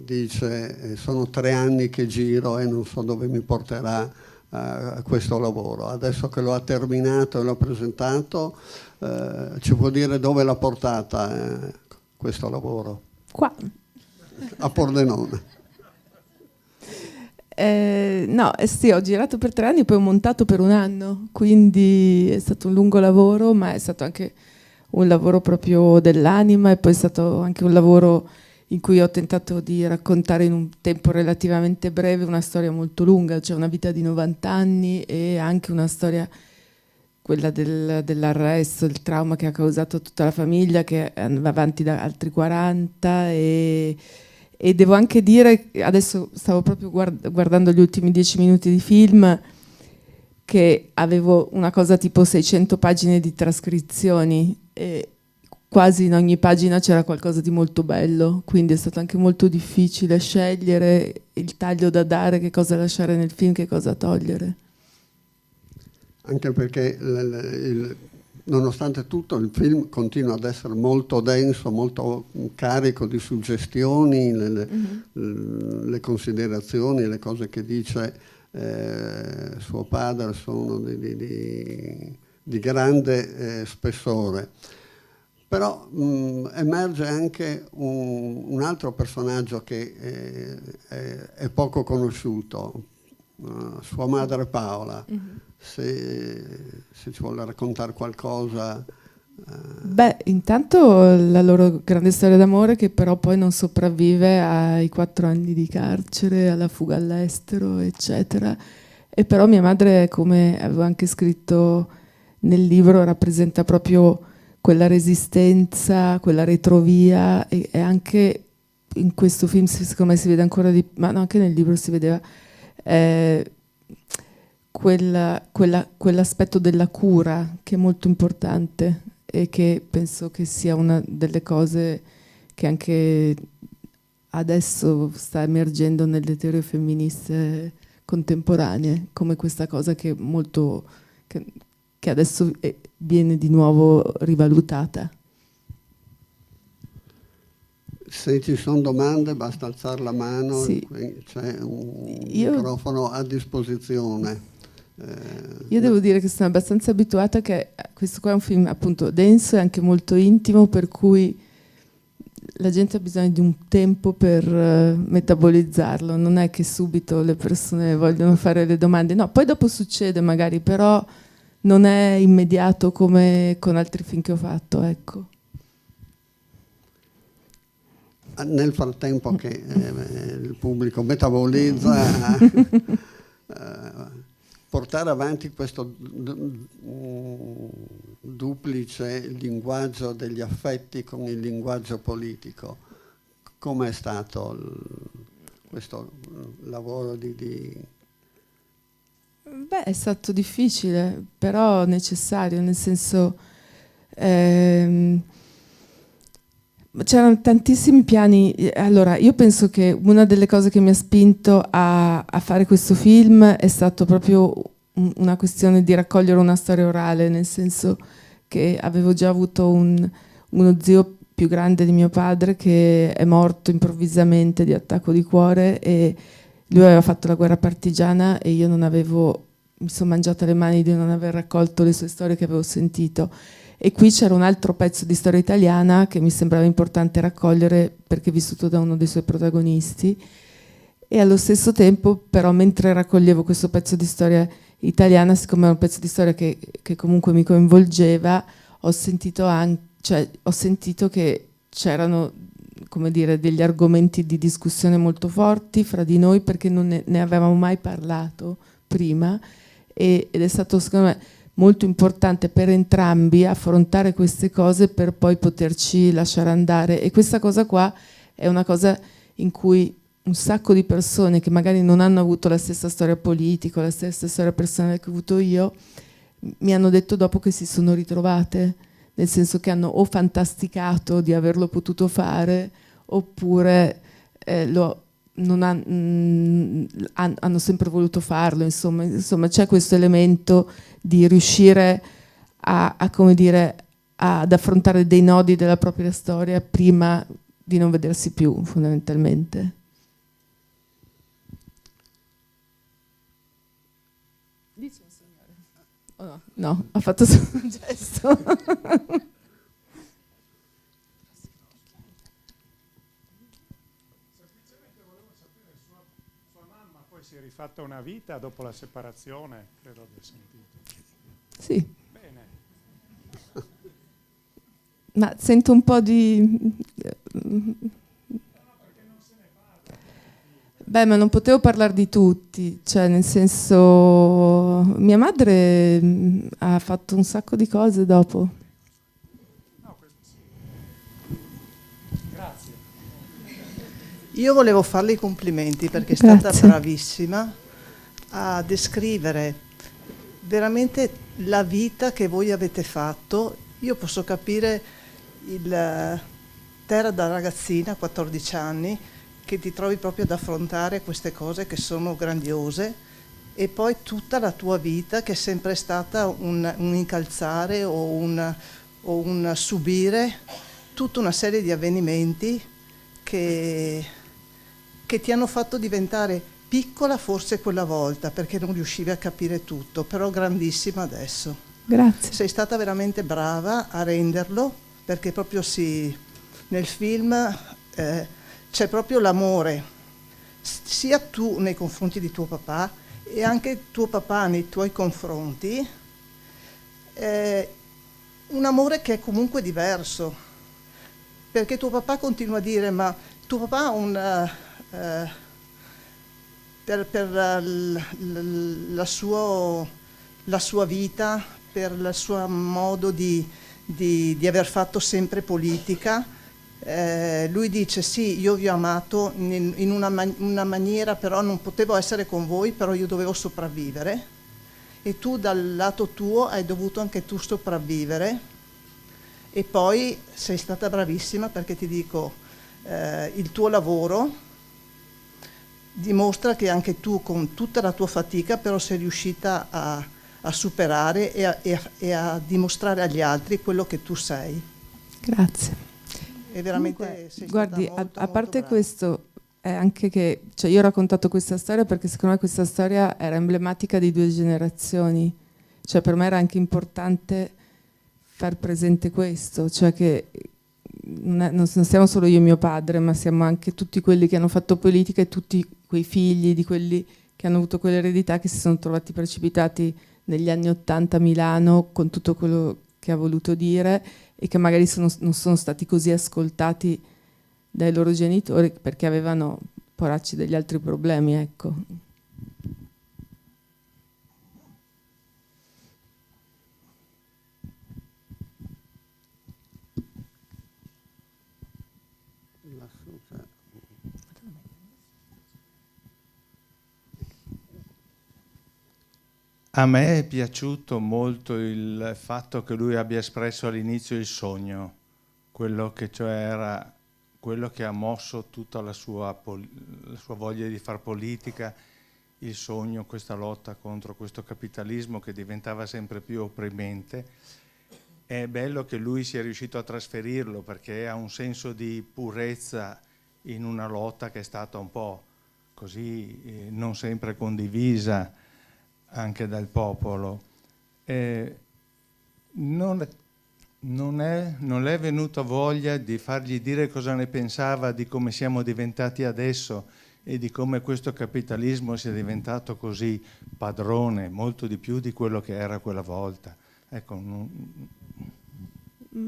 dice sono 3 anni che giro e non so dove mi porterà questo lavoro. Adesso che lo ha terminato e l'ho presentato, ci può dire dove l'ha portata questo lavoro? Qua. A Pordenone. No, sì, ho girato per 3 anni e poi ho montato per 1 anno, quindi è stato un lungo lavoro, ma è stato anche un lavoro proprio dell'anima, e poi è stato anche un lavoro in cui ho tentato di raccontare in un tempo relativamente breve una storia molto lunga, cioè una vita di 90 anni e anche una storia, quella dell'arresto, il trauma che ha causato a tutta la famiglia, che va avanti da altri 40, e devo anche dire, adesso stavo proprio guardando gli ultimi 10 minuti di film, che avevo una cosa tipo 600 pagine di trascrizioni e quasi in ogni pagina c'era qualcosa di molto bello, quindi è stato anche molto difficile scegliere il taglio da dare, che cosa lasciare nel film, che cosa togliere. Anche perché nonostante tutto il film continua ad essere molto denso, molto carico di suggestioni, le considerazioni, le cose che dice suo padre sono di grande spessore. Però emerge anche un altro personaggio che è poco conosciuto, sua madre Paola. Se ci vuole raccontare qualcosa. Beh, intanto la loro grande storia d'amore, che però poi non sopravvive ai 4 anni di carcere, alla fuga all'estero, eccetera. E però mia madre, come avevo anche scritto nel libro, rappresenta proprio quella resistenza, quella retrovia, e anche in questo film secondo me si vede ancora di più, ma no, anche nel libro si vedeva quell'aspetto della cura, che è molto importante e che penso che sia una delle cose che anche adesso sta emergendo nelle teorie femministe contemporanee, come questa cosa che molto che adesso viene di nuovo rivalutata. Se ci sono domande basta alzare la mano, sì. C'è un microfono a disposizione. Io devo dire che sono abbastanza abituata che questo qua è un film appunto denso e anche molto intimo, per cui la gente ha bisogno di un tempo per metabolizzarlo, non è che subito le persone vogliono fare le domande, no, poi dopo succede magari, però non è immediato come con altri film che ho fatto, ecco. Nel frattempo che il pubblico metabolizza, portare avanti questo duplice linguaggio degli affetti con il linguaggio politico, come è stato questo lavoro di... Beh, è stato difficile, però necessario, nel senso c'erano tantissimi piani. Allora, io penso che una delle cose che mi ha spinto a fare questo film è stato proprio una questione di raccogliere una storia orale, nel senso che avevo già avuto uno zio più grande di mio padre che è morto improvvisamente di attacco di cuore, e lui aveva fatto la guerra partigiana e io mi sono mangiata le mani di non aver raccolto le sue storie che avevo sentito. E qui c'era un altro pezzo di storia italiana che mi sembrava importante raccogliere perché è vissuto da uno dei suoi protagonisti, e allo stesso tempo però mentre raccoglievo questo pezzo di storia italiana, siccome era un pezzo di storia che comunque mi coinvolgeva, ho sentito che c'erano, come dire, degli argomenti di discussione molto forti fra di noi, perché non ne avevamo mai parlato prima, ed è stato secondo me molto importante per entrambi affrontare queste cose per poi poterci lasciare andare. E questa cosa qua è una cosa in cui un sacco di persone che magari non hanno avuto la stessa storia politica, la stessa storia personale che ho avuto io, mi hanno detto dopo che si sono ritrovate, nel senso che hanno o fantasticato di averlo potuto fare, oppure hanno sempre voluto farlo. Insomma c'è questo elemento di riuscire come dire, ad affrontare dei nodi della propria storia prima di non vedersi più, fondamentalmente. Dice un signore. Oh no, no, ha fatto solo un gesto. Si è rifatta una vita dopo la separazione, credo abbia sentito. Sì. Bene. Ma sento un po' di... Beh, ma non potevo parlare di tutti, cioè nel senso... Mia madre ha fatto un sacco di cose dopo. No, sì. Grazie. Io volevo farle i complimenti perché è Grazie. stata bravissima a descrivere veramente la vita che voi avete fatto. Io posso capire te era da ragazzina, 14 anni, che ti trovi proprio ad affrontare queste cose che sono grandiose, e poi tutta la tua vita che è sempre stata un incalzare o un subire tutta una serie di avvenimenti che ti hanno fatto diventare piccola forse quella volta perché non riuscivi a capire tutto, però grandissima adesso. Grazie. Sei stata veramente brava a renderlo, perché proprio nel film c'è proprio l'amore, sia tu nei confronti di tuo papà e anche tuo papà nei tuoi confronti, un amore che è comunque diverso, perché tuo papà continua a dire, ma tuo papà ha per la sua vita, per il suo modo di aver fatto sempre politica, lui dice sì, io vi ho amato in una maniera, però non potevo essere con voi, però io dovevo sopravvivere, e tu dal lato tuo hai dovuto anche tu sopravvivere, e poi sei stata bravissima perché ti dico, il tuo lavoro dimostra che anche tu con tutta la tua fatica però sei riuscita a superare e a dimostrare agli altri quello che tu sei. Grazie. E veramente Comunque, sei guardi, stata molto, a parte molto brava. questo, è anche che, cioè io ho raccontato questa storia perché secondo me questa storia era emblematica di 2 generazioni, cioè per me era anche importante far presente questo, cioè che non siamo solo io e mio padre, ma siamo anche tutti quelli che hanno fatto politica e tutti quei figli di quelli che hanno avuto quell'eredità, che si sono trovati precipitati negli anni '80 a Milano con tutto quello che ha voluto dire e che magari non sono stati così ascoltati dai loro genitori perché avevano, poracci, degli altri problemi, ecco. A me è piaciuto molto il fatto che lui abbia espresso all'inizio il sogno, quello che cioè era quello che ha mosso tutta la sua voglia di far politica, il sogno, questa lotta contro questo capitalismo che diventava sempre più opprimente. È bello che lui sia riuscito a trasferirlo perché ha un senso di purezza in una lotta che è stata un po' così, non sempre condivisa anche dal popolo. Non le è venuta voglia di fargli dire cosa ne pensava di come siamo diventati adesso e di come questo capitalismo sia diventato così padrone, molto di più di quello che era quella volta. Ecco,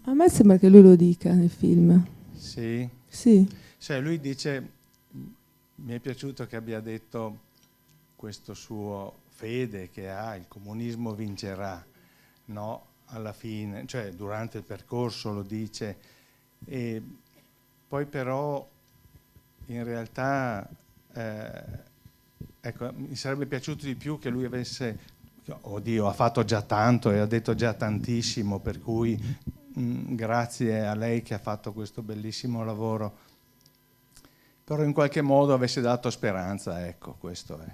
A me sembra che lui lo dica nel film. Sì? Sì. Cioè lui dice, mi è piaciuto che abbia detto questo suo fede che ha, il comunismo vincerà, no? Alla fine, cioè durante il percorso lo dice, e poi però in realtà ecco, mi sarebbe piaciuto di più che lui avesse, oddio, ha fatto già tanto e ha detto già tantissimo, per cui grazie a lei che ha fatto questo bellissimo lavoro, però in qualche modo avesse dato speranza, ecco, questo è.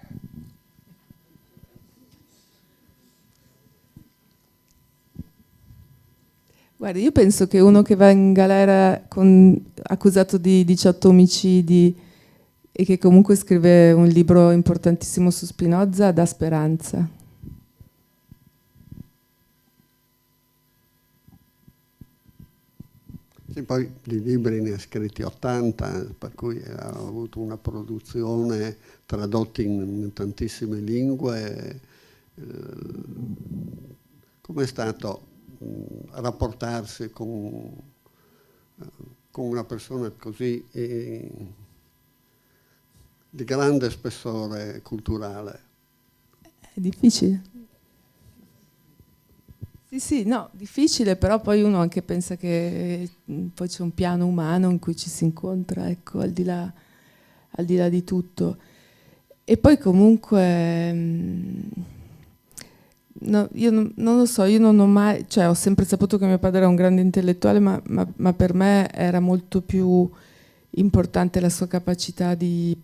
Guarda, io penso che uno che va in galera accusato di 18 omicidi e che comunque scrive un libro importantissimo su Spinoza dà speranza. Sì, poi di libri ne ha scritti 80, per cui ha avuto una produzione tradotti in tantissime lingue. Com'è stato rapportarsi con una persona così di grande spessore culturale? È difficile. Sì, no, difficile, però poi uno anche pensa che poi c'è un piano umano in cui ci si incontra, ecco, al di là di tutto. E poi comunque, no, io non lo so, io non ho mai, cioè ho sempre saputo che mio padre era un grande intellettuale, ma per me era molto più importante la sua capacità di,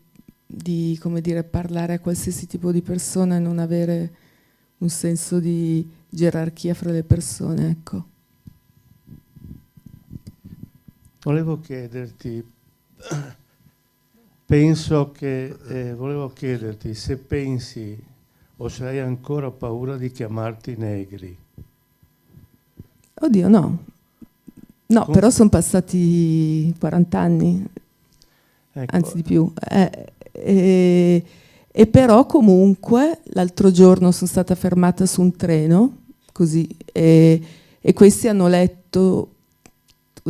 come dire, parlare a qualsiasi tipo di persona e non avere un senso di gerarchia fra le persone, ecco. Volevo chiederti se pensi o se hai ancora paura di chiamarti Negri. Oddio, no. No, però sono passati 40 anni, Ecco. anzi di più. E però comunque l'altro giorno sono stata fermata su un treno, così, e questi hanno letto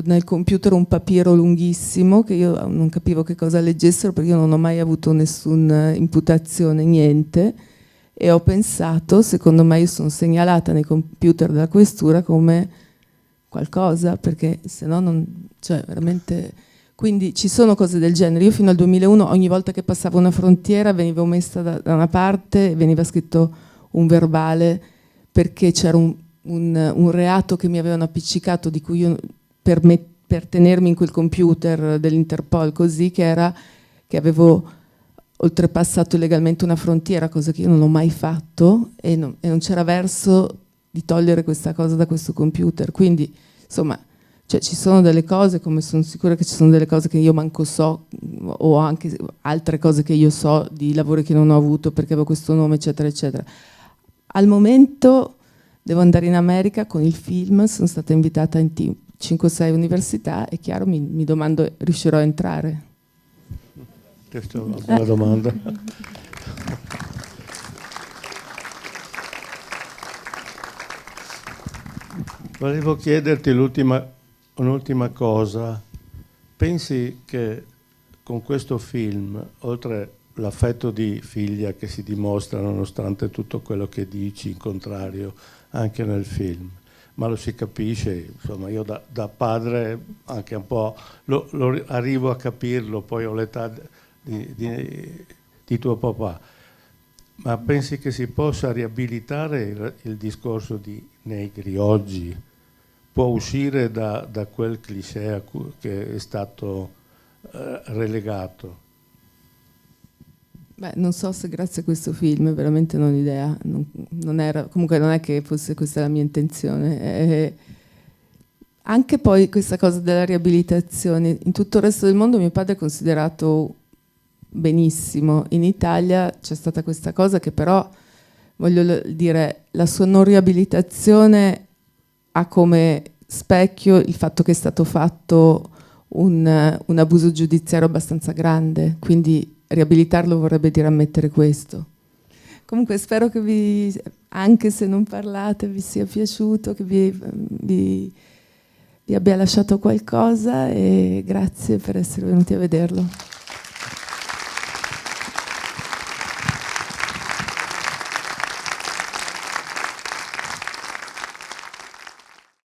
nel computer un papiro lunghissimo che io non capivo che cosa leggessero, perché io non ho mai avuto nessuna imputazione, niente, e ho pensato, secondo me io sono segnalata nei computer della questura come qualcosa, perché se no non, cioè veramente. Quindi ci sono cose del genere. Io fino al 2001 ogni volta che passavo una frontiera venivo messa da una parte e veniva scritto un verbale perché c'era un reato che mi avevano appiccicato, di cui io per tenermi in quel computer dell'Interpol, così, che era che avevo oltrepassato illegalmente una frontiera, cosa che io non ho mai fatto, e non c'era verso di togliere questa cosa da questo computer. Quindi insomma, cioè, ci sono delle cose, come sono sicura che ci sono delle cose che io manco so, o anche altre cose che io so di lavori che non ho avuto perché avevo questo nome, eccetera, eccetera. Al momento devo andare in America con il film, sono stata invitata in 5-6 università, è chiaro, mi domando, riuscirò a entrare? Questa è una bella domanda. Volevo chiederti un'ultima cosa. Pensi che con questo film, oltre l'affetto di figlia che si dimostra nonostante tutto quello che dici, in contrario anche nel film, ma lo si capisce, insomma, io da padre anche un po' lo arrivo a capirlo, poi ho l'età di tuo papà, ma pensi che si possa riabilitare il discorso di Negri oggi? Può uscire da quel cliché che è stato relegato? Beh, non so se grazie a questo film, veramente non ho idea. Non era, comunque non è che fosse questa la mia intenzione. Anche poi questa cosa della riabilitazione. In tutto il resto del mondo mio padre è considerato benissimo. In Italia c'è stata questa cosa che però, voglio dire, la sua non riabilitazione ha come specchio il fatto che è stato fatto un abuso giudiziario abbastanza grande, quindi riabilitarlo vorrebbe dire ammettere questo. Comunque spero che anche se non parlate, vi sia piaciuto, che vi abbia lasciato qualcosa, e grazie per essere venuti a vederlo.